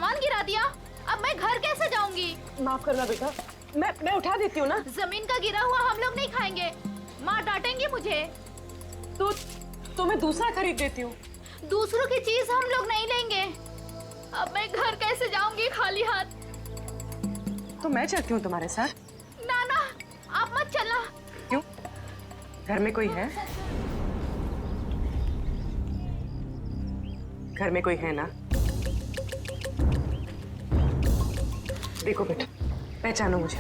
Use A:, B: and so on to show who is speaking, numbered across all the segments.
A: सामान गिरा दिया। अब मैं घर कैसे जाऊंगी?
B: माफ करना बेटा, मैं उठा देती हूँ ना।
A: जमीन का गिरा हुआ हम लोग नहीं खाएंगे, माँ डांटेंगी मुझे।
B: तो मैं दूसरा खरीद देती हूँ।
A: दूसरों की चीज हम लोग नहीं लेंगे। अब मैं घर कैसे जाऊंगी खाली हाथ?
B: तो मैं चलती हूँ तुम्हारे साथ।
A: ना ना, आप मत चलना।
B: क्यों? घर में कोई है? घर में कोई है ना? देखो बेटा, पहचानो मुझे।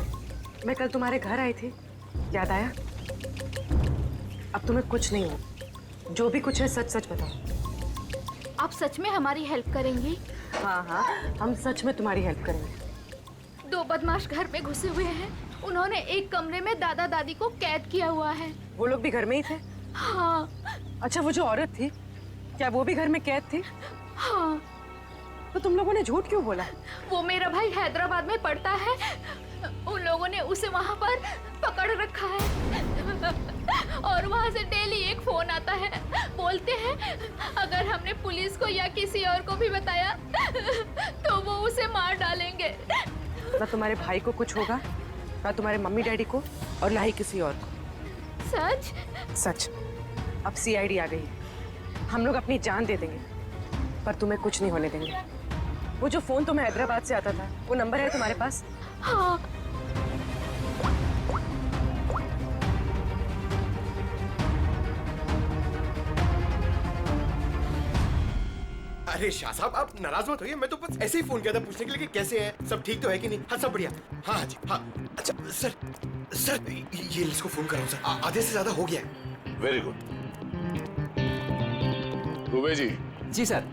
B: मैं कल तुम्हारे घर आई थी, याद आया? अब तुम्हें कुछ नहीं हो, जो भी कुछ है सच सच बताओ।
A: आप सच में हमारी हेल्प करेंगी?
B: हाँ हाँ, हम सच में तुम्हारी हेल्प करेंगे।
A: 2 बदमाश घर में घुसे हुए हैं। उन्होंने एक कमरे में दादा दादी को कैद किया हुआ है।
B: वो लोग भी घर में ही थे?
A: हाँ।
B: अच्छा, वो जो औरत थी, क्या वो भी घर में कैद थी?
A: हाँ।
B: तो तुम लोगों ने झूठ क्यों बोला?
A: वो मेरा भाई हैदराबाद में पढ़ता है, उन लोगों ने उसे वहाँ पर पकड़ रखा है। और वहाँ से डेली एक फोन आता है, बोलते हैं अगर हमने पुलिस को या किसी और को भी बताया तो वो उसे मार डालेंगे।
B: ना तुम्हारे भाई को कुछ होगा, ना तुम्हारे मम्मी डैडी को, और ना ही किसी और को।
A: सच?
B: सच। अब सीआईडी आ गई है, हम लोग अपनी जान दे देंगे, पर तुम्हें कुछ नहीं होने देंगे। वो जो फोन तुम्हें हैदराबाद से आता था, वो नंबर है तुम्हारे पास?
A: हाँ।
C: अरे शाह साहब, आप नाराज मत होइए। मैं तो बस ऐसे ही फोन किया था पूछने के लिए कि कैसे है, सब ठीक तो है कि नहीं। हाँ, सब बढ़िया। हाँ हाँ जी, हाँ। अच्छा सर ये इसको फोन कर रहा हूँ सर, आधे से ज्यादा हो गया है।
D: Very good. दुबे जी।
E: जी सर।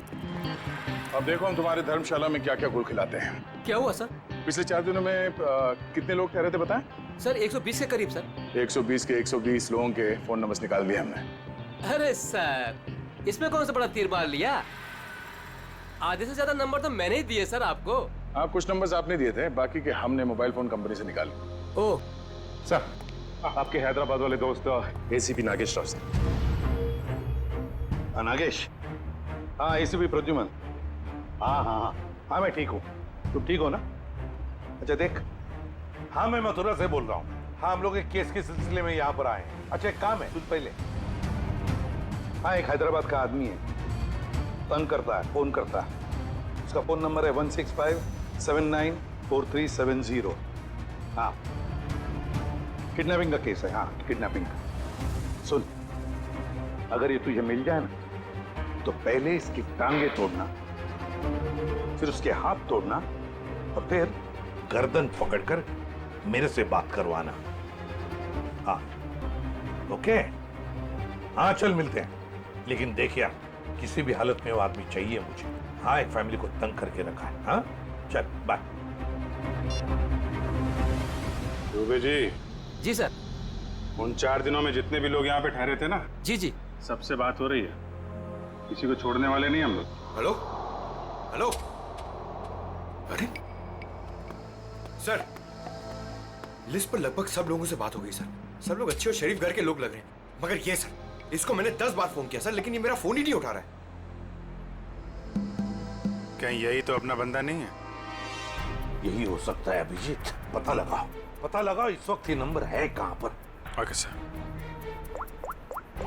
D: अब देखो हम तुम्हारे धर्मशाला में क्या क्या गुल खिलाते हैं।
E: क्या हुआ सर?
D: पिछले 4 दिनों में कितने लोग ठहरे थे बताएं?
E: सर 120 के करीब सर।
D: 120 के 120 लोगों के फोन नंबर्स निकाल दिए हमने।
E: अरे सर, इसमें कौन सा बड़ा तीर मार लिया? आधे से ज्यादा नंबर तो मैंने ही दिए सर आपको।
D: हाँ, कुछ नंबर्स आपने दिए थे, बाकी के हमने मोबाइल फोन कंपनी से निकाले।
E: ओह
D: सर, आपके हैदराबाद वाले दोस्त एसीपी नागेश राव सर।
F: नागेश? हाँ, एसीपी प्रद्युमन। हाँ, मैं ठीक हूँ। तुम ठीक हो ना? अच्छा देख, हाँ मैं मथुरा से बोल रहा हूँ। हाँ, हम लोग एक केस के सिलसिले में यहाँ पर आए हैं। अच्छा, एक काम है, सुन पहले। हाँ, एक हैदराबाद का आदमी है, तंग करता है, फोन करता है। उसका फोन नंबर है 165794370। हाँ, किडनैपिंग का केस है। हाँ, किडनैपिंग का। सुन, अगर ये तुझे मिल जाए ना, तो पहले इसकी टांगे तोड़ना, फिर उसके हाथ तोड़ना, और फिर गर्दन पकड़कर मेरे से बात करवाना। हाँ, ओके? हाँ, चल मिलते हैं। लेकिन देखिए, किसी भी हालत में वो आदमी चाहिए मुझे। हाँ, एक फैमिली को तंग करके रखा है। हाँ, चल बाय।
D: दुबे जी।
E: जी सर।
D: उन 4 दिनों में जितने भी लोग यहाँ पे ठहरे थे ना,
E: जी जी,
D: सबसे बात हो रही है। किसी को छोड़ने वाले नहीं हम लोग।
C: Hello hello. अरे सर, लिस्ट पर लगभग सब लोगों से बात हो गई सर। सब लोग अच्छे और शरीफ घर के लोग लग रहे हैं, मगर ये सर, इसको मैंने 10 बार फोन किया सर, लेकिन ये मेरा फोन ही नहीं उठा रहा है।
D: कहीं यही तो अपना बंदा नहीं है?
F: यही हो सकता है अभिजीत। पता लगाओ इस वक्त ये नंबर है कहां पर।
D: Okay sir.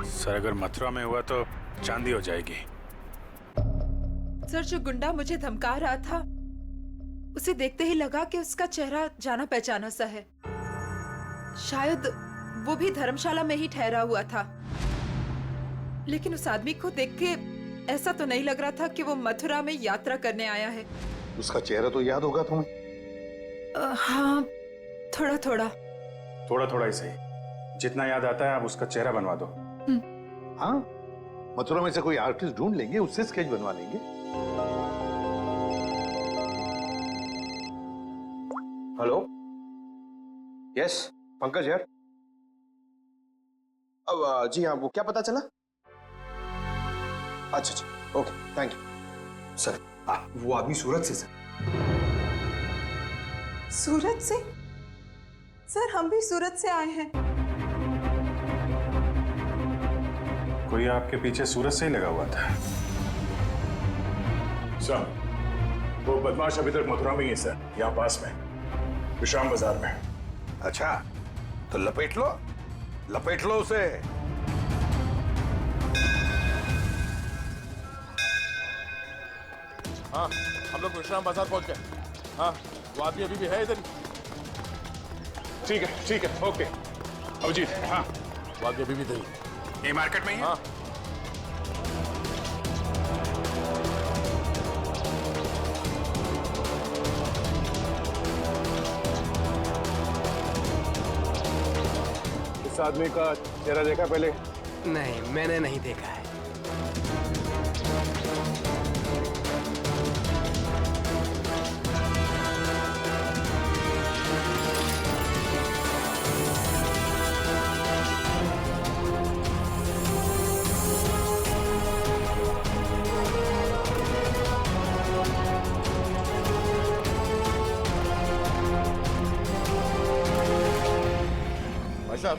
D: सर, अगर मथुरा में हुआ तो चांदी हो जाएगी।
G: सर, जो गुंडा मुझे धमका रहा था, उसे देखते ही लगा कि उसका चेहरा जाना पहचाना सा है। शायद वो भी धर्मशाला में ही ठहरा हुआ था, लेकिन उस आदमी को देख के ऐसा तो नहीं लग रहा था कि वो मथुरा में यात्रा करने आया है।
F: उसका चेहरा तो याद होगा तुम्हें?
G: हाँ, थोड़ा थोड़ा।
D: थोड़ा थोड़ा ही सही, जितना याद आता है आप उसका चेहरा बनवा दो।
F: हाँ, मथुरा में से कोई आर्टिस्ट ढूंढ लेंगे, उससे स्केच बनवा लेंगे।
C: हेलो, यस पंकज यार। अब जी हाँ, वो क्या पता चला? अच्छा, ओके, थैंक यू सर। वो आदमी सूरत से सर।
G: सूरत से? सर, हम भी सूरत से आए हैं।
D: कोई आपके पीछे सूरत से ही लगा हुआ था। सर, वो बदमाश अभी तक मथुरा में ही है सर, यहाँ पास में विश्राम बाजार में।
F: अच्छा, तो लपेट लो उसे।
H: हाँ, हम लोग विश्राम बाजार पहुंच गए। हाँ, वो आदमी अभी भी है इधर ही।
D: ठीक है, ओके। अभिजीत, हाँ,
H: वो आदमी अभी भी इधर ही।
D: ये मार्केट में ही है?
H: हाँ।
D: इस आदमी का चेहरा देखा पहले?
E: नहीं, मैंने नहीं देखा है।
H: भाई साहब,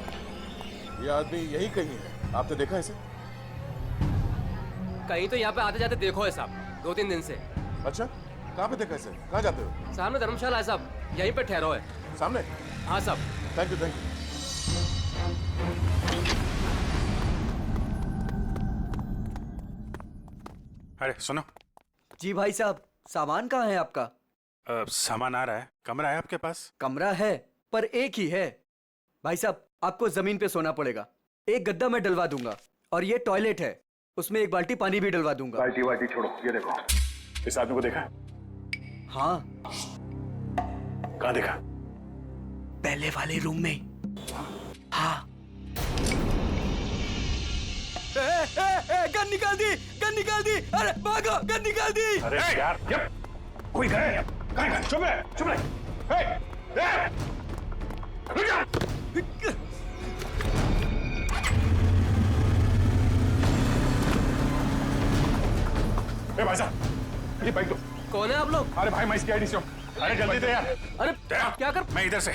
H: ये आदमी यही कहीं है, आपने देखा इसे?
E: कहीं तो यहाँ पे आते जाते देखो है साहब, 2-3 दिन से।
H: अच्छा, कहाँ पे देखा इसे? कहाँ जाते हो?
E: सामने धर्मशाला है साहब, यहीं पे ठहरो है।
H: सामने?
E: हाँ साहब।
H: Thank you.
D: अरे सुनो।
I: जी भाई साहब, सामान कहाँ है आपका?
D: सामान आ रहा है। कमरा है आपके पास?
I: कमरा है, पर एक ही है। भाई साहब, आपको जमीन पे सोना पड़ेगा। एक गद्दा मैं डलवा दूंगा, और ये टॉयलेट है, उसमें एक बाल्टी पानी भी डलवा दूंगा।
D: बाल्टी छोड़ो, ये देखो। इस आदमी को देखा?
I: हाँ।
D: कहाँ देखा?
I: पहले वाले रूम में। हाँ। गन निकाल दी, गन निकाल दी। अरे भागो, गन निकाल दी।
D: अरे यार, कोई गए? कहाँ गए? चुप रहे। रुक जा। भाई साहब, ये बाइक दो।
E: कौन है आप लोग?
D: अरे भाई, मैं इसकी आईडी से हूँ। अरे जल्दी दे यार।
E: अरे क्या कर?
D: मैं इधर से।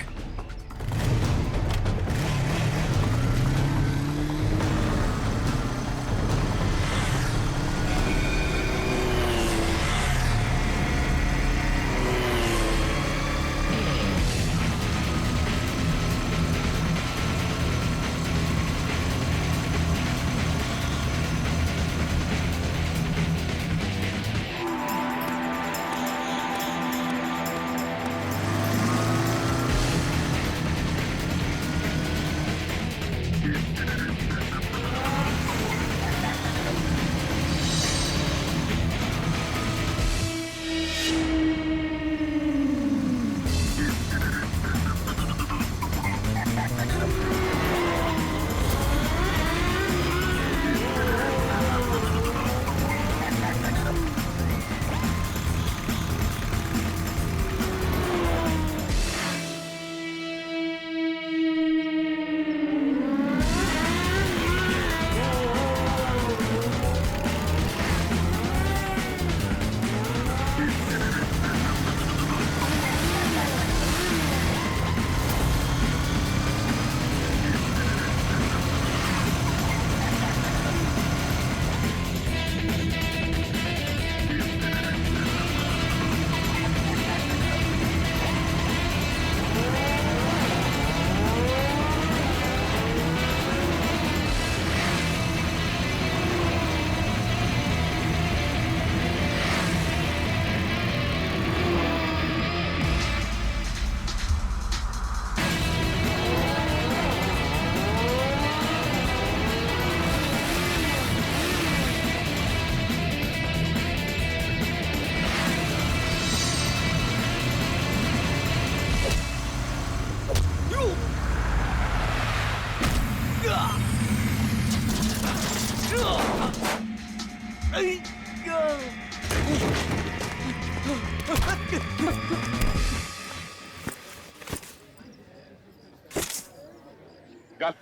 D: निकाल,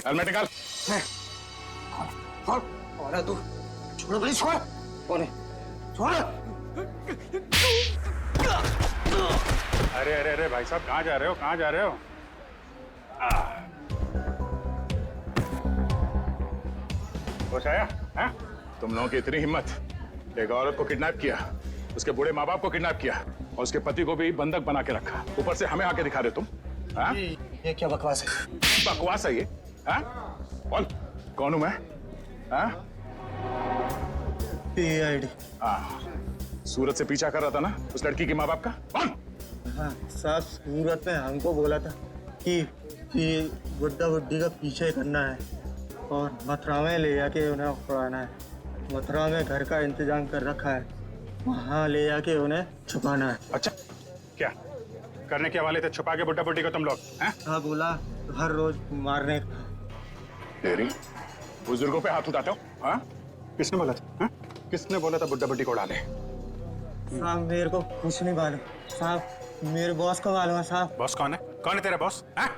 D: हेलमेट निकाल।
I: और तू छोड़ भाई, छोड़। कौन है? छोड़।
D: अरे अरे अरे भाई साहब, कहाँ जा रहे हो? कहाँ जा रहे हो? होश आया? हाँ? तुम लोगों की इतनी हिम्मत, एक औरत को किडनैप किया,
F: उसके बूढ़े माँ बाप को किडनैप किया और उसके पति को भी बंधक बना के रखा। ऊपर से हमें आके दिखा रहे तुम। हाँ?
H: ये क्या बकवास है?
F: बकवास है ये? हाँ? बोल कौन हूं मैं? हाँ?
H: PID।
F: हाँ, सूरत से पीछा कर रहा था ना उस लड़की के माँ बाप का? कौन?
H: हाँ साहब, सूरत ने हमको बोला था कि बुड्ढा बुड्ढी का पीछे करना है और मथुरा में ले जाके उन्हें उड़ाना है। मथुरा में घर का इंतजाम कर रखा है, वहाँ ले जाके उन्हें छुपाना है।
F: अच्छा, क्या करने के वाले थे? छुपा के बुड्ढा बुड्ढी को तुम लोग? हैं?
H: हाँ बोला हर रोज मारने का।
F: तेरी बुजुर्गों पे हाथ उठाते हो? हाँ? किसने बोला था? हाँ? किसने बोला था बुड्ढा बुड्ढी को उड़ा ले?
H: साहब मेरे को कुछ नहीं मालूम साहब, मेरे बॉस को मालूम है साहब।
F: बॉस कौन है? कौन है तेरा बॉस? हाँ?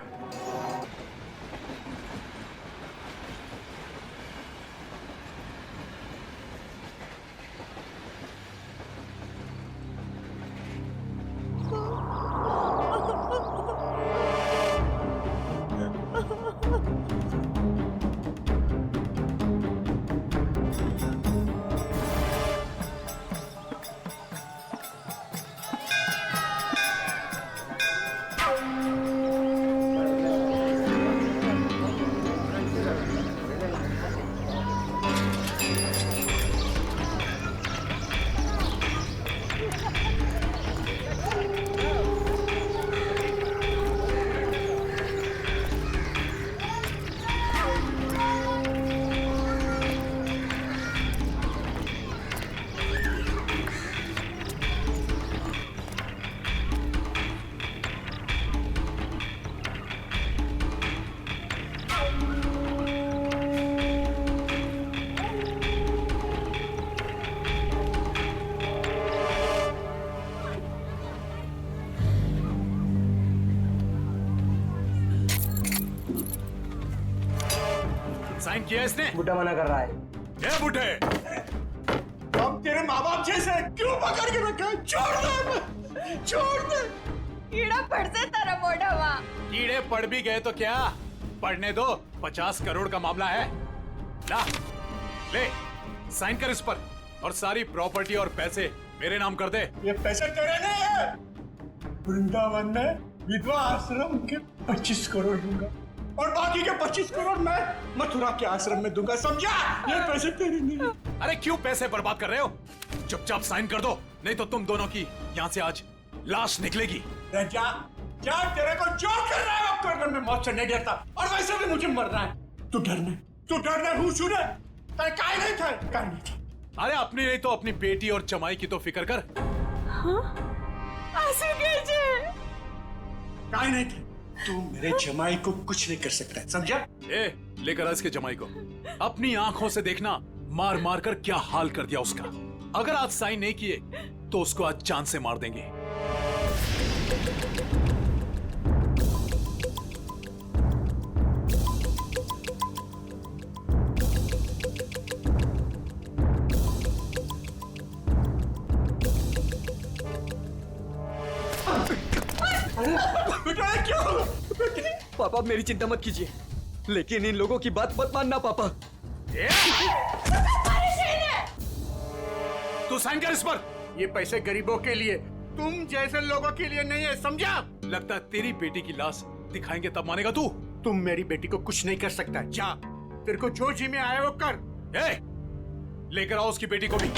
F: साइन किया इसने?
I: बुड्ढा मना कर रहा है।
F: ये बुड्ढे
H: अब तेरे माँ बाप जैसे क्यों पकड़ के रखा है? छोड़ दे, छोड़ दे।
A: कीड़ा पड़ से तेरा मोढ़ावा।
F: कीड़े पड़ भी गए तो क्या, पढ़ने दो। 50 करोड़ का मामला है। ला ले, साइन कर इस पर और सारी प्रॉपर्टी और पैसे मेरे नाम कर दे।
H: ये पैसे तेरे नहीं है। वृंदावन में विधवा आश्रम के 25 करोड़ दूंगा और बाकी के 25 करोड़ मैं मथुरा के आश्रम में दूंगा, समझा? ये पैसे तेरे नहीं है।
F: अरे क्यों पैसे बर्बाद कर रहे हो? चुपचाप साइन कर दो, नहीं तो तुम दोनों की यहाँ से आज लाश निकलेगी।
H: जा जा, तेरे को जो कर रहा है वो करने में मौत से नहीं डरता और वैसे भी मुझे मरना है। तू डरने हूँ सुने, काय नहीं था, काय नहीं था।
F: अरे अपनी नहीं तो अपनी बेटी और जमाई की तो फिक्र कर।
H: काय नहीं था, तू मेरे जमाई को कुछ नहीं कर सकता, समझा?
F: ए, लेकर आ इसके जमाई को। अपनी आंखों से देखना मार मार कर क्या हाल कर दिया उसका। अगर आज साइन नहीं किए तो उसको आज जान से मार देंगे।
I: पापा मेरी चिंता मत कीजिए, लेकिन इन लोगों की बात मत मानना पापा।
F: तू साइन कर इस पर।
H: ये पैसे गरीबों के लिए, तुम जैसे लोगों के लिए नहीं है, समझा?
F: लगता है तेरी बेटी की लाश दिखाएंगे तब मानेगा तू।
H: तुम मेरी बेटी को कुछ नहीं कर सकता, जा। तेरे को जो जी में आया वो कर।
F: ए, लेकर आओ उसकी बेटी को भी।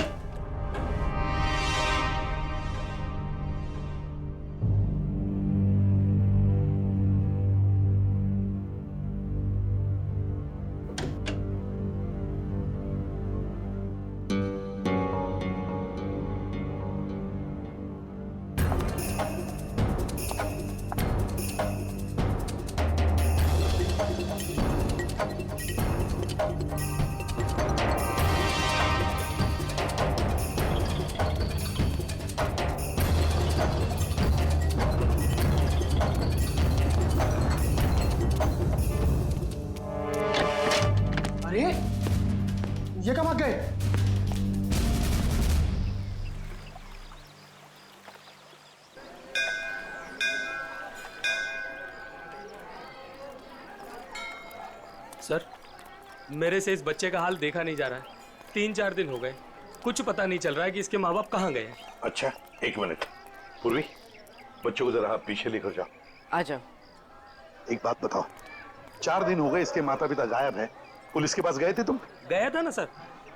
I: ये कब आ गए?
E: सर, मेरे से इस बच्चे का हाल देखा नहीं जा रहा है। 3-4 दिन हो गए।
J: कुछ पता नहीं चल रहा है कि इसके माँ बाप कहाँ गए हैं।
F: अच्छा, एक मिनट। पूर्वी, बच्चों को जरा आप पीछे लेकर जाओ।
B: आ जाओ।
F: एक बात बताओ, 4 दिन हो गए इसके माता पिता गायब हैं। पुलिस के पास गए थे तुम?
J: गया था ना सर,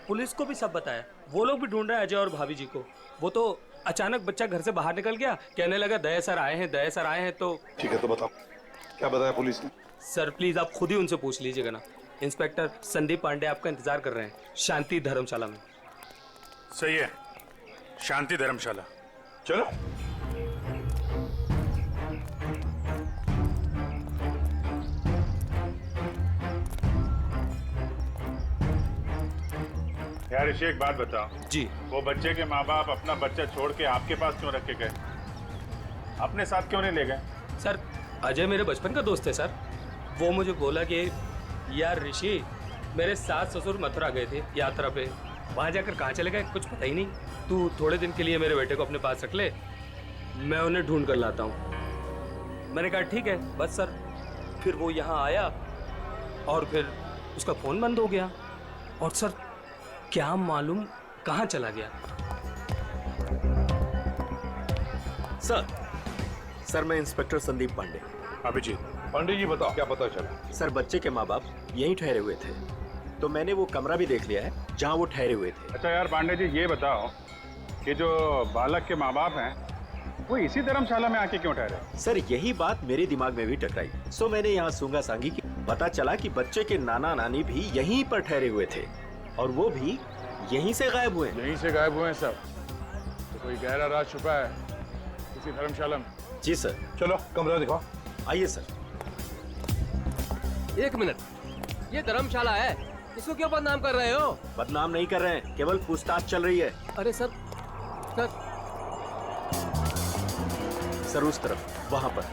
J: पुलिस को भी सब बताया। वो लोग भी ढूंढ रहे हैं अजय और भाभी जी को। वो तो अचानक बच्चा घर से बाहर निकल गया, कहने लगा दया सर आए हैं, दया सर आए हैं। तो
F: ठीक है, तो बताओ क्या बताया पुलिस ने?
J: सर प्लीज आप खुद ही उनसे पूछ लीजिएगा ना। इंस्पेक्टर संदीप पांडे आपका इंतजार कर रहे हैं शांति धर्मशाला में।
K: सही है, शांति धर्मशाला।
F: चलो।
K: यार ऋषि, एक बात बताओ
J: जी।
K: वो बच्चे के माँ बाप अपना बच्चा छोड़ के आपके पास क्यों रख के गए? अपने साथ क्यों नहीं ले गए?
J: सर अजय मेरे बचपन का दोस्त है सर। वो मुझे बोला कि यार ऋषि, मेरे सास ससुर मथुरा गए थे यात्रा पे, वहाँ जाकर कहाँ चले गए कुछ पता ही नहीं। तू थोड़े दिन के लिए मेरे बेटे को अपने पास रख ले, मैं उन्हें ढूंढ कर लाता हूँ। मैंने कहा ठीक है बस सर। फिर वो यहाँ आया और फिर उसका फ़ोन बंद हो गया और सर क्या मालूम कहाँ चला गया।
L: सर मैं इंस्पेक्टर संदीप पांडे।
K: अभिजीत।
F: पांडे जी बताओ, क्या पता चला?
L: सर बच्चे के माँ बाप यहीं ठहरे हुए थे, तो मैंने वो कमरा भी देख लिया है जहाँ वो ठहरे हुए थे।
K: अच्छा यार पांडे जी, ये बताओ कि जो बालक के माँ बाप हैं वो इसी धर्मशाला में आके क्यों ठहरे?
L: सर यही बात मेरे दिमाग में भी टकराई, सो मैंने यहाँ सूंगा सांगी की। पता चला कि बच्चे के नाना नानी भी यहीं पर ठहरे हुए थे और वो भी यहीं से गायब हुए।
K: यहीं से गायब हुए हैं सब? तो कोई गहरा राज छुपा है इसी धर्मशाला में?
L: जी सर।
F: चलो कमरा दिखाओ।
L: आइए सर।
E: एक मिनट, ये धर्मशाला है, इसको क्यों बदनाम कर रहे हो?
L: बदनाम नहीं कर रहे हैं, केवल पूछताछ चल रही है।
E: अरे सर
L: सर उस तरफ, वहां पर।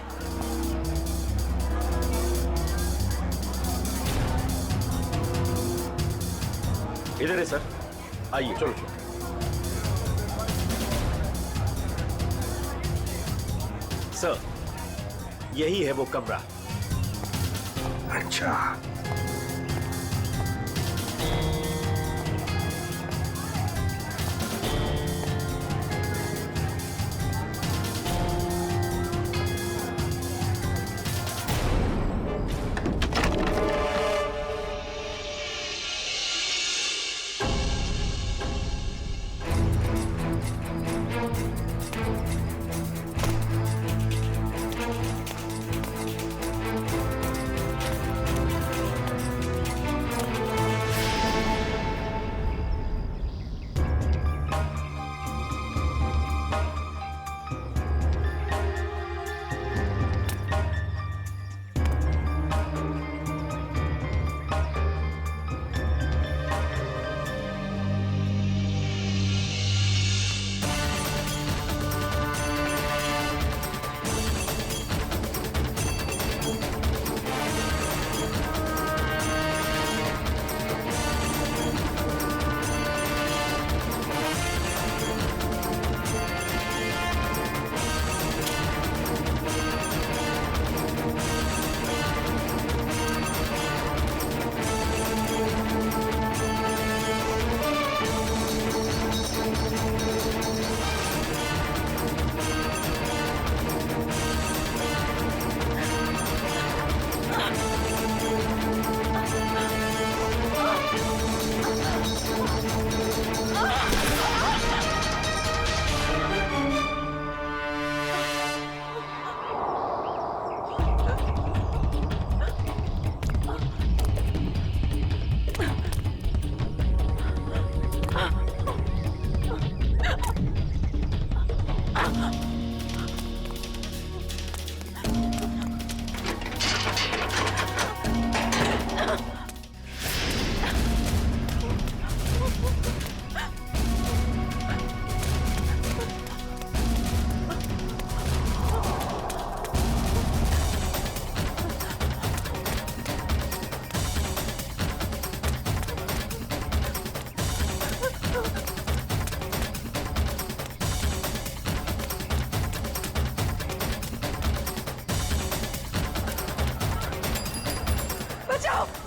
L: इधर है सर, आइए।
F: चलो।
L: सर यही है वो कमरा।
F: अच्छा,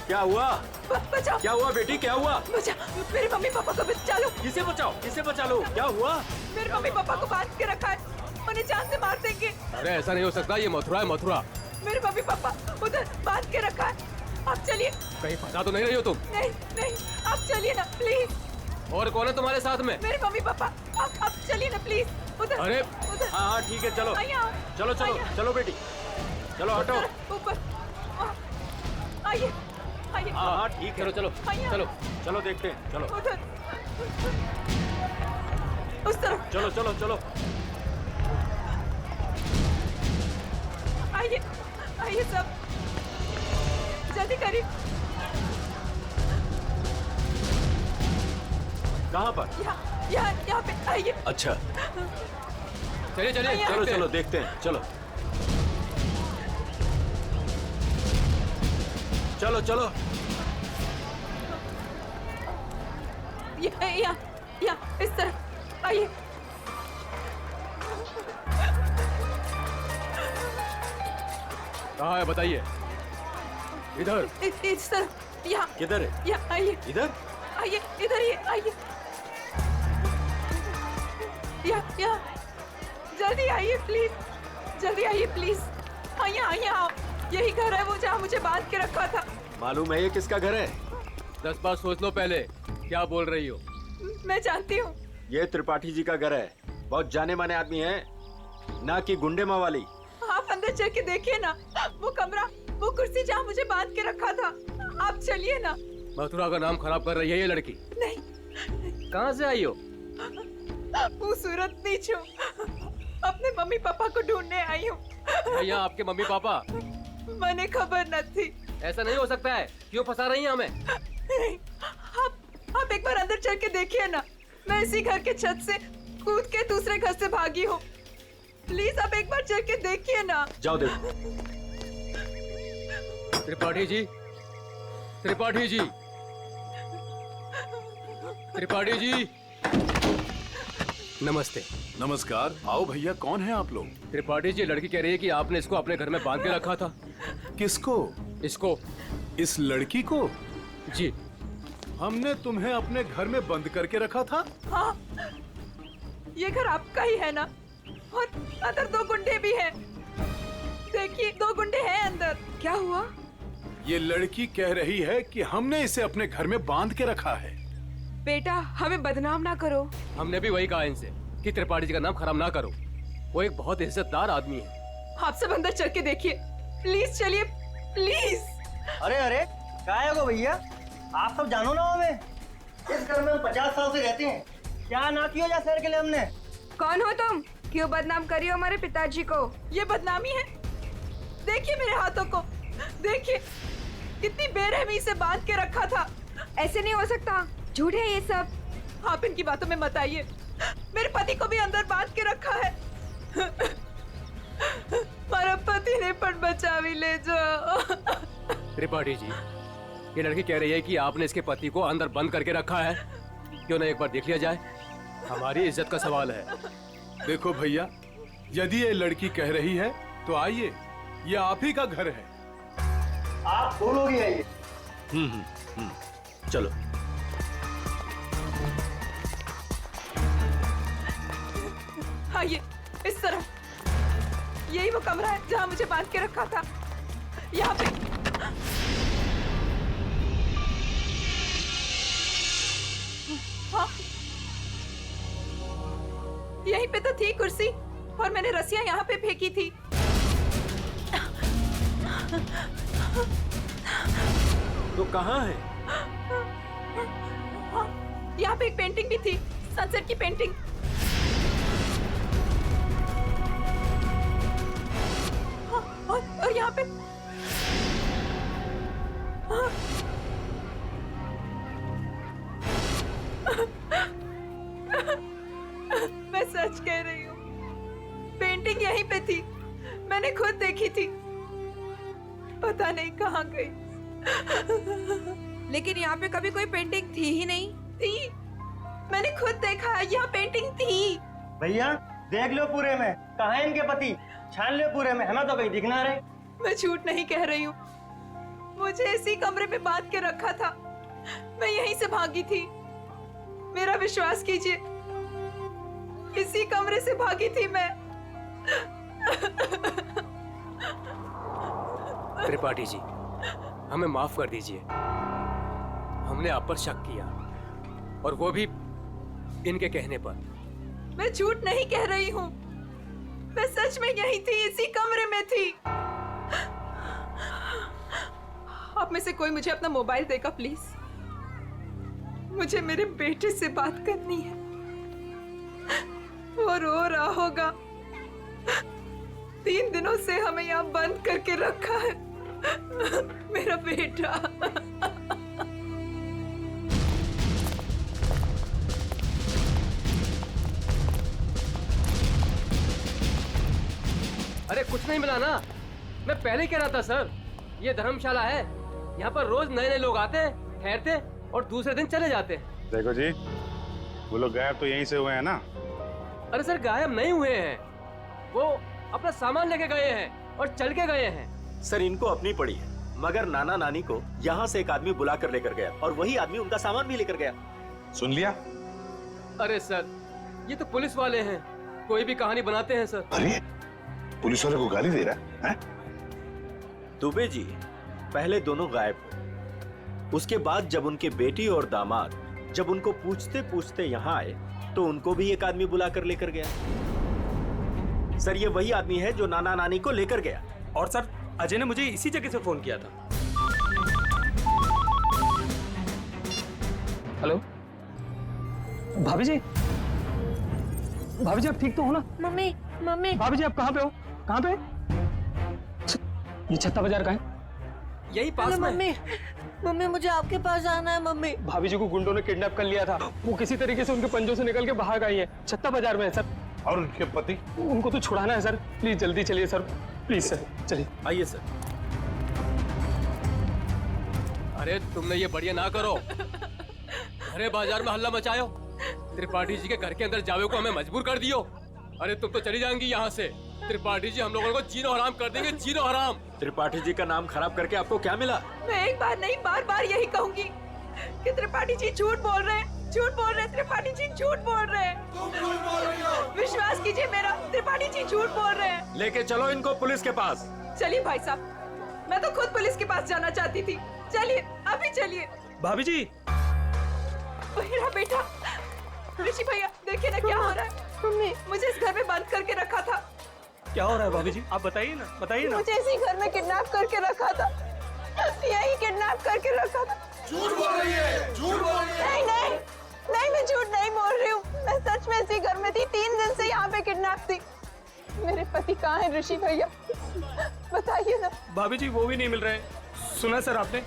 L: क्या हुआ?
G: बचाओ।
L: क्या हुआ बेटी, क्या हुआ?
G: बचा, मेरे मम्मी पापा को बचा लो।
L: किसे बचाओ, किसे बचा लो? क्या हुआ?
G: मेरे मम्मी पापा को बांध के रखा है, उन्हें जान से मार देंगे।
E: अरे ऐसा नहीं हो सकता, ये मथुरा है मथुरा।
G: मेरे मम्मी पापा उधर बांध के रखा है, आप चलिए।
E: कहीं फंसा तो नहीं रही हो तुम?
G: नहीं नहीं, आप चलिए ना प्लीज।
E: और कौन है तुम्हारे साथ में?
G: मेरे मम्मी पापा, आप चलिए ना प्लीज उधर।
E: अरे
G: उधर।
L: हाँ ठीक है, चलो
G: आइए आओ।
L: चलो चलो
G: आइए।
L: चलो बेटी, चलो हटो।
G: ऊपर आइए आइए।
L: हाँ ठीक है,
E: चलो चलो
G: आइए।
E: चलो।
L: चलो देखते हैं, चलो
G: उधर उस तरफ।
L: चलो चलो चलो।
G: आइए आइए सब, जल्दी करिए।
L: कहाँ पर?
G: यहाँ पे आइए।
L: अच्छा
E: चलिए चलिए,
L: चलो
E: देखते हैं।
L: चलो देखते हैं, चलो चलो चलो।
G: यहाँ इस तरफ आइए।
E: कहाँ है बताइए? इधर।
G: इस तरफ। यहाँ
L: किधर है?
G: यहाँ आइए।
L: इधर?
G: आइए इधर ही आइए। यहाँ जल्दी आइए प्लीज, जल्दी आइए प्लीज। आइए आओ, यही घर है वो जहाँ मुझे बांध के रखा था।
L: मालूम है ये किसका घर है?
E: 10 बार सोच लो पहले, क्या बोल रही हो?
G: मैं जानती हूँ।
L: ये त्रिपाठी जी का घर है, बहुत जाने माने आदमी है, ना कि गुंडे मावाली।
G: आप अंदर चल के देखिए ना, वो कमरा, वो कुर्सी जहाँ मुझे बांध के रखा था। आप चलिए ना।
E: मथुरा का नाम खराब कर रही है ये लड़की।
G: नहीं।
E: कहाँ से आई हो?
G: वो सूरत नीच हूँ, अपने मम्मी पापा को ढूंढने आई हूँ।
E: यहाँ आपके मम्मी पापा?
G: मैंने खबर न थी।
E: ऐसा नहीं हो सकता है, क्यों फंसा रही हैं हमें?
G: आप एक बार अंदर चल के देखिए ना, मैं इसी घर के छत से कूद के दूसरे घर से भागी हूँ। प्लीज आप एक बार चल के देखिए ना।
L: जाओ देखो।
E: त्रिपाठी जी, त्रिपाठी जी, त्रिपाठी जी, नमस्ते।
K: नमस्कार, आओ भैया, कौन है आप लोग?
E: त्रिपाठी जी, लड़की कह रही है कि आपने इसको अपने घर में बांध के रखा था।
K: किसको?
E: इसको।
K: इस लड़की को?
E: जी।
K: हमने तुम्हें अपने घर में बंद करके रखा था?
G: हाँ, ये घर आपका ही है ना? और अंदर 2 गुंडे भी हैं। देखिए 2 गुंडे हैं अंदर। क्या हुआ?
K: ये लड़की कह रही है कि हमने इसे अपने घर में बांध के रखा है।
G: बेटा, हमें बदनाम ना करो।
E: हमने भी वही कहा इनसे कि त्रिपाठी जी का नाम खराब ना करो, वो एक बहुत इज्जतदार आदमी है।
G: आप सब अंदर चल के देखिए, प्लीज चलिए प्लीज।
H: अरे अरे, क्या है वो भैया? आप सब जानो ना हमें, इस घर में हम 50 साल से रहते हैं। क्या ना किया जा शहर के लिए हमने।
G: कौन हो तुम? क्यों बदनाम करियो हमारे पिताजी को? ये बदनामी है? देखिए मेरे हाथों को, देखिए कितनी बेरहमी से बांध के रखा था। ऐसे नहीं हो सकता, झूठ है ये सब। आप इनकी बातों में मत आइए, मेरे पति को भी अंदर बांध के रखा है। हमारा पति ने पण बचा भी ले जाओ।
E: त्रिपाठी जी, ये लड़की कह रही है कि आपने इसके पति को अंदर बंद करके रखा है, क्यों ना एक बार देख लिया जाए? हमारी इज्जत का सवाल है।
K: देखो भैया, यदि ये लड़की कह रही है तो आइए, ये आप ही का घर है।
H: आप 2 लोग ही आइए।
L: चलो।
G: आइए इस तरफ, यही वो कमरा है जहाँ मुझे बांध के रखा था। यहाँ पे हाँ, यहीं पे तो थी कुर्सी और मैंने रस्सियाँ यहाँ पे फेंकी थी।
L: तो कहाँ है?
G: हाँ, यहाँ पे एक पेंटिंग भी थी, सनसेट की पेंटिंग। हाँ, और यहाँ पे हाँ। मैं सच कह रही हूँ, पेंटिंग यहीं पे थी, मैंने खुद देखी थी, पता नहीं कहाँ गई। लेकिन यहाँ पे कभी कोई पेंटिंग थी ही नहीं। थी, मैंने खुद देखा है, यहाँ पेंटिंग थी।
H: भैया देख लो पूरे में, कहाँ है इनके पति? छान लो पूरे में, हमें तो कहीं दिख ना रहे।
G: मैं झूठ नहीं कह रही हूँ, मुझे इसी कमरे में बांध के रखा था। मैं यहीं से भागी थी। मेरा विश्वास कीजिए, इसी कमरे से भागी थी मैं।
E: त्रिपाठी जी, हमें माफ कर दीजिए। हमने आप पर शक किया, और वो भी इनके कहने पर।
G: मैं झूठ नहीं कह रही हूँ, मैं सच में यहीं थी, इसी कमरे में थी। आप में से कोई मुझे अपना मोबाइल देगा प्लीज? मुझे मेरे बेटे से बात करनी है। वो रो रहा होगा। 3 दिनों से हमें यहाँ बंद करके रखा है। मेरा बेटा।
E: अरे कुछ नहीं मिला ना, मैं पहले ही कह रहा था सर, ये धर्मशाला है। यहाँ पर रोज नए नए लोग आते हैं, ठहरते और दूसरे दिन चले जाते हैं।
K: देखो जी, वो लोग गायब तो यहीं से हुए हैं ना?
E: अरे सर, गायब नहीं हुए हैं, वो अपना सामान लेके गए हैं और चल के गए हैं।
L: सर इनको अपनी पड़ी है, मगर नाना नानी को यहाँ से एक आदमी बुला कर लेकर गया और वही आदमी उनका सामान भी लेकर गया।
K: सुन लिया?
E: अरे सर, ये तो पुलिस वाले हैं, कोई भी कहानी बनाते हैं सर।
F: अरे पुलिस वाले को गाली दे रहा है?
L: दुबे जी, पहले दोनों गायब हुए। उसके बाद जब उनके बेटी और दामाद जब उनको पूछते पूछते यहाँ आए तो उनको भी एक आदमी बुला कर लेकर गया। सर ये वही आदमी है जो नाना नानी को लेकर गया।
J: और सर, अजय ने मुझे इसी जगह से फोन किया था।
M: हेलो भाभी जी, भाभी जी आप ठीक तो हो ना?
A: Mummy mummy.
M: भाभी जी आप कहाँ पे हो? कहाँ पे? ये छत्ता बाजार का है?
E: यही पास में।
A: मम्मी मम्मी, मुझे आपके पास आना है मम्मी।
M: भाभी जी को गुंडों ने किडनैप कर लिया था, वो किसी तरीके से उनके पंजों से निकल के बाहर आई है। छत्ता बाजार में है सर।
F: और उनके पति?
M: उनको तो छुड़ाना है सर, प्लीज जल्दी चलिए सर, प्लीज सर चलिए।
L: आइए सर।
E: अरे तुमने ये बढ़िया ना करो, अरे बाजार में हल्ला मचायो, त्रिपाठी जी के घर के अंदर जावे को हमें मजबूर कर दियो। अरे तुम तो चली जाएंगी यहाँ से। त्रिपाठी जी हम लोगों को जीनो हराम कर देंगे, जीनो हराम।
L: त्रिपाठी जी का नाम खराब करके आपको क्या मिला?
G: मैं एक बार नहीं बार बार यही कहूंगी कि त्रिपाठी जी झूठ बोल रहे हैं, झूठ बोल रहे हैं। त्रिपाठी जी झूठ बोल रहे हैं। विश्वास कीजिए मेरा, त्रिपाठी जी झूठ बोल रहे हैं।
L: लेके चलो इनको पुलिस के पास।
G: चलिए भाई साहब, मैं तो खुद पुलिस के पास जाना चाहती थी। चलिए अभी चलिए।
J: भाभी जी,
G: मेरा बेटा ऋषि भैया, देखिए ना क्या हो रहा है। तुमने मुझे इस घर में बंद करके रखा था।
J: क्या हो रहा है भाभी जी? आप बताइए ना, बताइए ना।
G: मुझे इसी घर में किडनैप करके रखा था, यही किडनैप करके रखा था।
C: झूठ बोल रही है, झूठ बोल रही है।
G: नहीं नहीं नहीं, मैं झूठ नहीं बोल रही हूँ। मैं सच में इसी घर में थी, 3 दिन से यहाँ पे किडनैप थी। मेरे पति कहाँ हैं ऋषि भैया, बताइए ना।
J: भाभी जी वो भी नहीं मिल रहे। सुना सर आपने?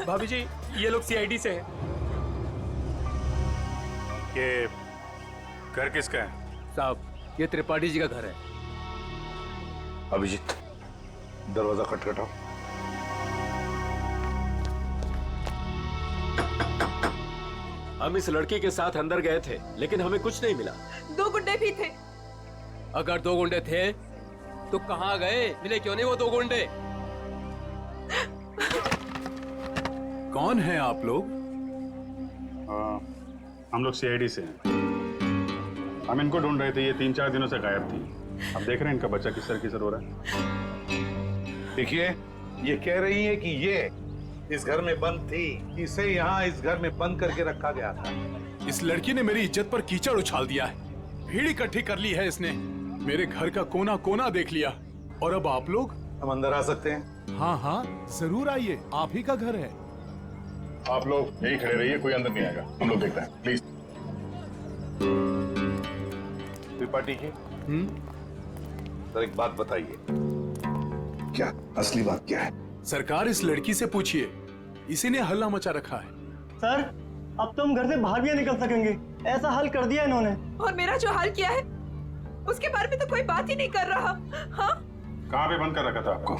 J: भाभी जी ये लोग सीआईडी से हैं।
K: ये घर किसका है?
E: साहब ये त्रिपाठी जी का घर है।
F: अभिजीत, दरवाजा खटखटाओ।
L: हम इस लड़की के साथ अंदर गए थे लेकिन हमें कुछ नहीं मिला।
G: 2 गुंडे भी थे।
E: अगर 2 गुंडे थे तो कहाँ गए? मिले क्यों नहीं वो 2 गुंडे?
K: कौन है आप लोग? हम लोग सीआईडी से हैं। हम इनको ढूंढ रहे थे, ये 3-4 दिनों से गायब थी। अब देख रहे हैं इनका बच्चा किसर हो रहा है।
F: देखिए, ये कह रही है कि ये इस घर में बंद थी, इसे यहाँ इस घर में बंद करके रखा गया था।
K: इस लड़की ने मेरी इज्जत पर कीचड़ उछाल दिया है, भीड़ इकट्ठी कर ली है इसने, मेरे घर का कोना कोना देख लिया। और अब आप लोग?
F: हम अंदर आ सकते हैं?
K: हाँ हाँ जरूर आइए, आप ही का घर है। आप लोग यही खड़े रहिए, कोई अंदर नहीं आएगा, हम लोग देखते हैं, प्लीज।
F: त्रिपाठी जी, सर एक बात बताइए, क्या असली बात क्या है?
K: सरकार इस लड़की से पूछिए, इसी ने हल्ला मचा रखा है।
H: सर अब तो हम घर से बाहर भी नहीं निकल सकेंगे, ऐसा हाल कर दिया इन्होंने।
G: और मेरा जो हाल किया है उसके बारे में तो कोई बात ही नहीं कर रहा। हाँ
K: कहाँ पे बंद कर रखा था आपको?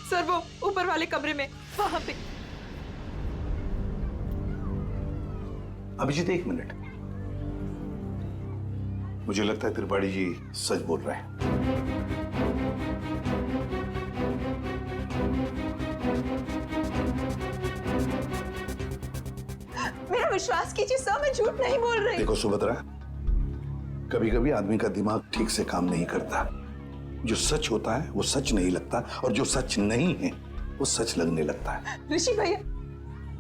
G: सर वो ऊपर वाले कमरे में, वहां पे।
F: अभिजीत एक मिनट, मुझे लगता है त्रिपाठी जी सच बोल रहे हैं।
G: मेरा विश्वास कीजिए सर, मैं झूठ नहीं बोल रही।
F: देखो सुभद्रा, कभी कभी आदमी का दिमाग ठीक से काम नहीं करता। जो सच होता है वो सच नहीं लगता, और जो सच नहीं है वो सच लगने लगता है।
G: ऋषि भैया,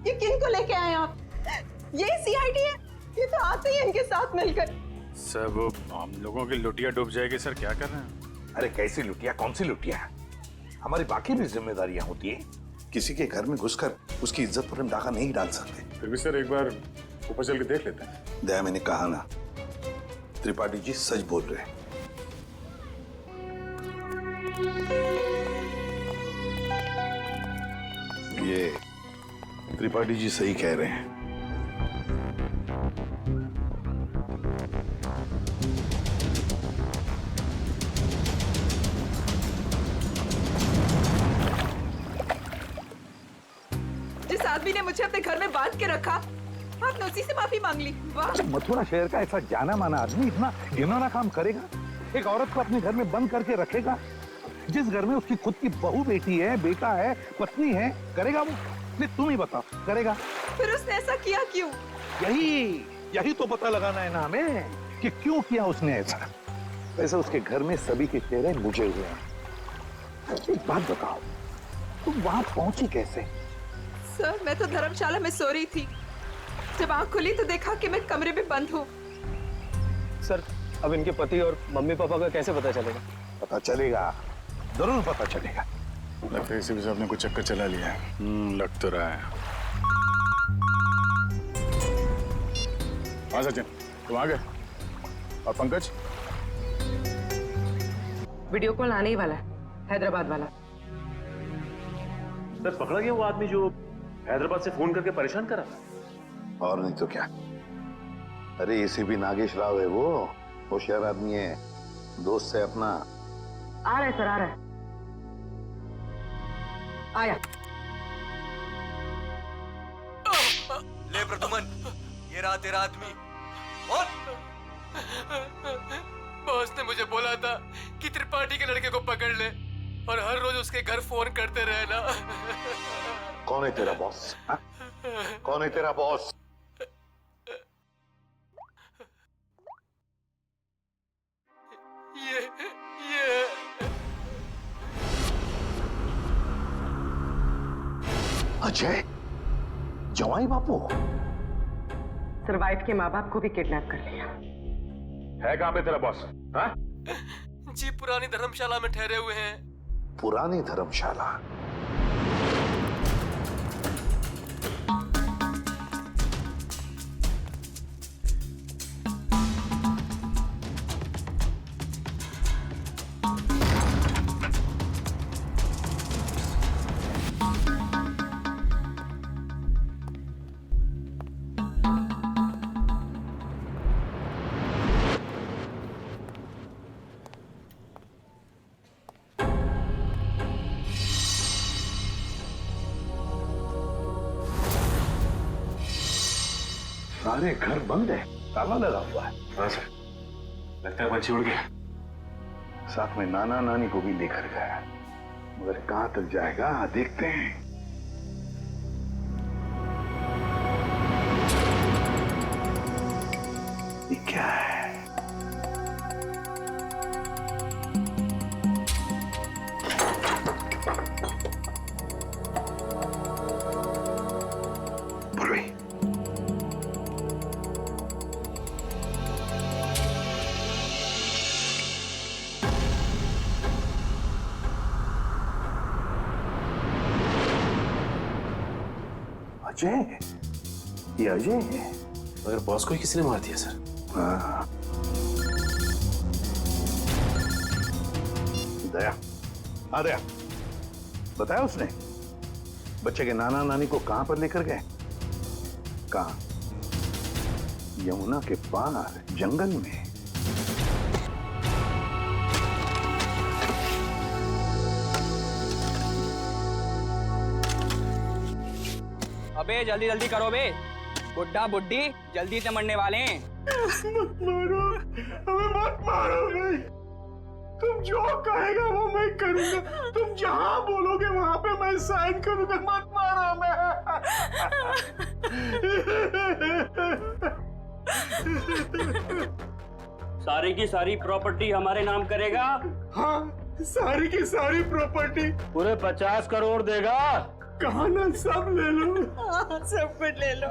G: ये किन को लेके आए आप? ये सीआईडी है? ये तो आते ही इनके साथ मिलकर।
K: सर वो हम लोगों की लुटिया डूब जाएगी सर, क्या कर रहे हैं?
F: अरे कैसी लुटिया, कौन सी लुटिया? हमारी बाकी भी जिम्मेदारियां होती है। किसी के घर में घुसकर उसकी इज्जत पर हम डाका नहीं डाल सकते।
K: फिर भी सर एक बार ऊपर चल के देख लेते हैं।
F: दया, मैंने कहा ना, त्रिपाठी जी सच बोल रहे हैं। ये त्रिपाठी जी सही कह रहे हैं।
G: जिस आदमी ने मुझे अपने घर में बांध के रखा, आपने उसी से माफी मांग ली। वाह!
F: मथुरा शहर का ऐसा जाना माना आदमी इतना घिनौना काम करेगा? एक औरत को अपने घर में बंद करके रखेगा? जिस घर में उसकी खुद की बहू बेटी है, बेटा है, पत्नी है, करेगा वो? नहीं, तुम ही बताओ, करेगा?
G: फिर उसने ऐसा किया क्यों?
F: यही तो पता लगाना है ना हमें कि क्यों किया उसने ऐसा। वैसे उसके घर में सभी के चेहरे बुझे हुए हैं। एक बात बताओ, तुम वहां पहुंची कैसे?
G: सर, मैं तो धर्मशाला में सो रही थी। जब आंख खुली तो देखा कि मैं कमरे में बंद हूँ।
M: सर, अब इनके पति और मम्मी पापा का कैसे पता चलेगा?
F: पता चलेगा, जरूर पता चलेगा।
K: लगता है इसी वजह से आपने कुछ चक्कर चला लिया है। लग तो रहा है। हाँ सचिन, तुम आ गए? और पंकज?
B: वीडियो कॉल आने ही वाला है, हैदराबाद वाला।
D: सर पकड़ा गया वो आदमी जो हैदराबाद से फोन करके परेशान कर रहा था?
F: और नहीं तो क्या। अरे एसीपी नागेश राव है वो, होशियार आदमी है, दोस्त है अपना।
B: आ रहा है सर, आ रहा है। आया।
I: ले प्रदुमन, ये रहा तेरा आदमी। और
E: बॉस ने मुझे बोला था कि त्रिपाठी के लड़के को पकड़ ले और हर रोज उसके घर फोन करते रहना।
F: कौन है तेरा बॉस? कौन है तेरा बॉस?
E: ये
F: अजय, जवाई बापू?
B: सरवाइव के माँ बाप को भी किडनैप कर लिया।
K: है कहाँ पे तेरा बॉस? हाँ?
E: जी पुरानी धर्मशाला में ठहरे हुए हैं।
F: पुरानी धर्मशाला? सारे घर बंद है, ताला लगा हुआ है।
K: हाँ सर, लगता है पंछी उड़ गया।
F: साथ में नाना नानी को भी लेकर गया, मगर कहां तक जाएगा देखते हैं। ये क्या है? अजय, ये अजय है।
K: मगर बॉस को ही किसी ने मार दिया सर।
F: हाँ। दया, हाँ दया, बताया उसने बच्चे के नाना नानी को कहां पर लेकर गए? कहां? यमुना के पार जंगल में।
M: अबे जल्दी जल्दी करो बे, बुड्ढा बुड्ढी जल्दी से मरने वाले हैं।
H: मत मारो, हमें मत मारो भाई।
F: तुम जो कहेगा वो मैं करूंगा। तुम जहां बोलोगे वहां पे मैं साइन करूंगा। मत मारो मैं।
N: सारी की सारी प्रॉपर्टी हमारे नाम करेगा?
F: हाँ, सारी की सारी प्रॉपर्टी।
N: पूरे 50 करोड़ देगा?
F: कहा ना, सब ले लो।
O: सब कुछ ले लो,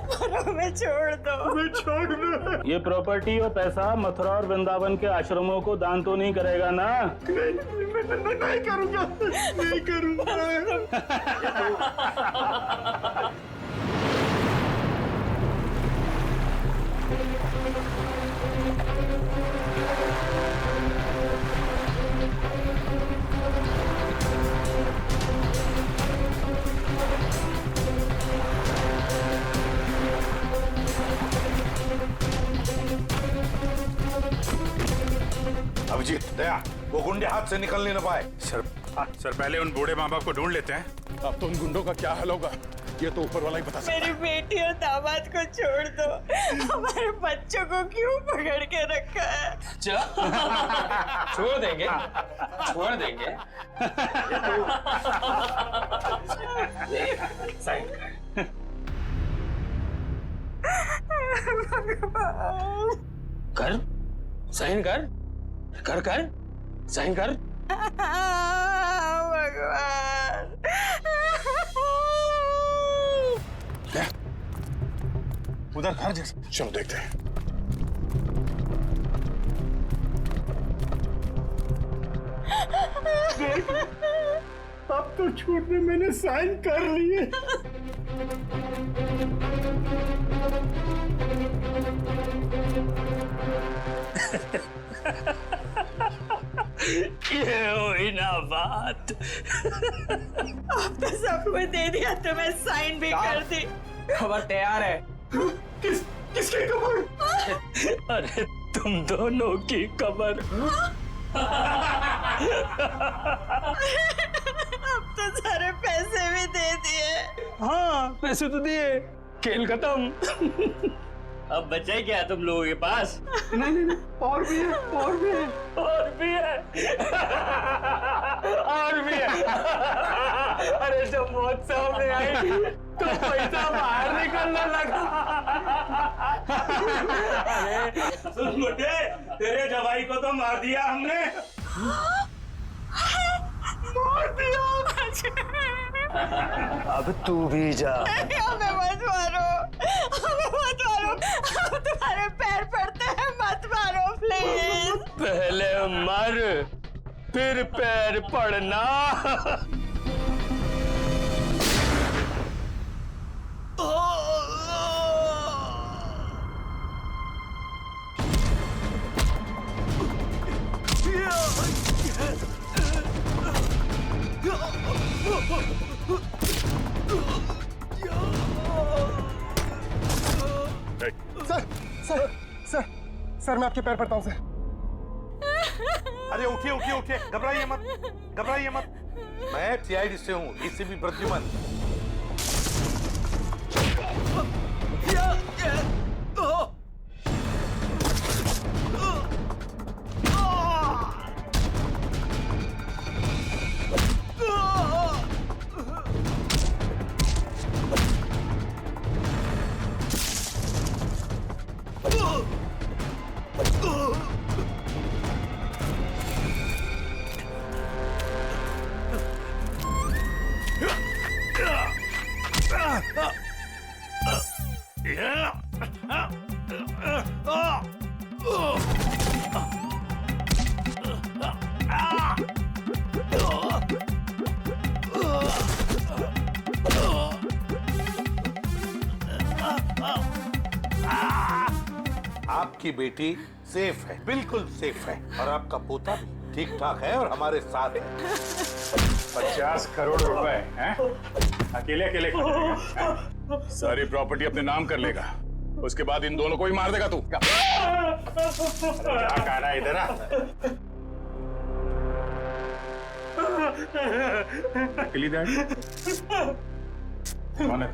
O: पर हमें छोड़ दो।
F: मैं छोड़ दो।
N: ये प्रॉपर्टी और पैसा मथुरा और वृंदावन के आश्रमों को दान तो नहीं करेगा ना?
F: नहीं करूंगा, नहीं करूंगा।
P: अभिजीत, दया, वो गुंडे हाथ से निकलने न पाए।
K: सर पहले उन बूढ़े माँ बाप को ढूंढ लेते हैं। अब तो उन गुंडों का क्या हाल होगा ये तो ऊपर वाला ही बता सकता है।
O: मेरी बेटी और दामाद को छोड़ दो, हमारे बच्चों को क्यों पकड़ के रखा है?
J: छोड़ देंगे, छोड़ देंगे। साइन कर, साइन कर, कर कर, साइन कर।
O: भगवान,
K: उधर घर जैसा, चलो देखते हैं।
F: अब तो छूट में मैंने साइन कर लिए।
O: ये हुई ना बात। अब तो सब कुछ दे दिया, तुम्हें साइन भी कर दी।
J: खबर तैयार है।
F: किसकी खबर?
N: अरे तुम दोनों की खबर।
O: अब तो सारे पैसे भी दे दिए।
N: हाँ, पैसे तो दिए, खेल खत्म। अब बचा ही क्या तुम लोगों के पास?
F: नहीं, और भी है, और भी है,
N: और भी है, और भी है। अरे जब मौत सामने आई तो पैसा बाहर निकलने लगा। अरे सुन मुझे, तेरे जवाई को तो मार दिया हमने।
O: मार दिया?
I: अब तू भी जा।
O: हमें मत मारो, हमें मत मारो, हम तुम्हारे पैर पड़ते हैं, मत मारो प्लीज।
N: पहले मर, फिर पैर पड़ना।
H: सर मैं आपके पैर पड़ता हूँ सर।
P: अरे उठिए उठिए उठिए, घबराइए मत, घबराइए मत। मैं सीआईडी से हूँ, एसीपी प्रद्युमन। आपकी बेटी सेफ है, बिल्कुल सेफ है, और आपका पोता भी ठीक ठाक है और हमारे साथ है।
K: 50 करोड़ रुपए हैं? अकेले अकेले खाएगा? सारी प्रॉपर्टी अपने नाम कर लेगा, उसके बाद इन दोनों को भी मार देगा तू। क्या कह रहा है इधर? नकली डैडी कौन है?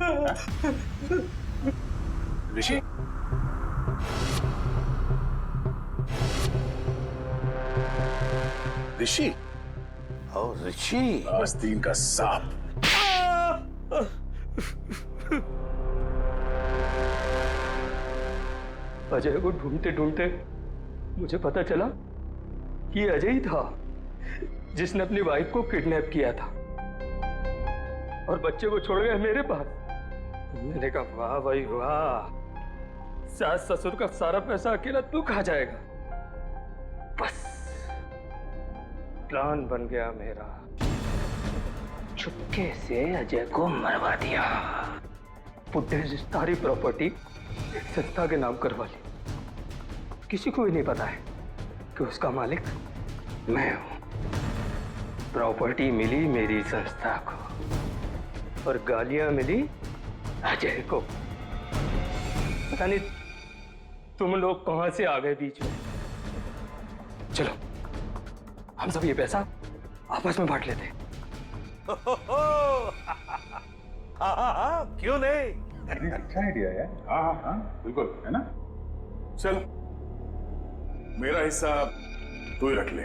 K: ऋषि?
F: ऋषि? और ऋषि
K: आस्तीन का सांप।
J: अजय को ढूंढते ढूंढते मुझे पता चला कि अजय ही था जिसने अपनी वाइफ को किडनैप किया था और बच्चे को छोड़ गया मेरे पास। मैंने कहा वाह भाई वाह, सास ससुर का सारा पैसा अकेला तू खा जाएगा। बस प्लान बन गया मेरा। चुपके से अजय को मरवा दिया। बुड्ढे से सारी प्रॉपर्टी संस्था के नाम करवा ली। किसी को भी नहीं पता है कि उसका मालिक मैं हूं। प्रॉपर्टी मिली मेरी संस्था को और गालियां मिली अजय को। पता नहीं तुम लोग कहां से आ गए बीच में। चलो हम सब ये पैसा आपस में बांट लेते हैं।
F: हाँ, क्यों नहीं?
K: अच्छा आइडिया है। हाँ, बिल्कुल, है ना? चल, मेरा हिस्सा तू ही रख ले।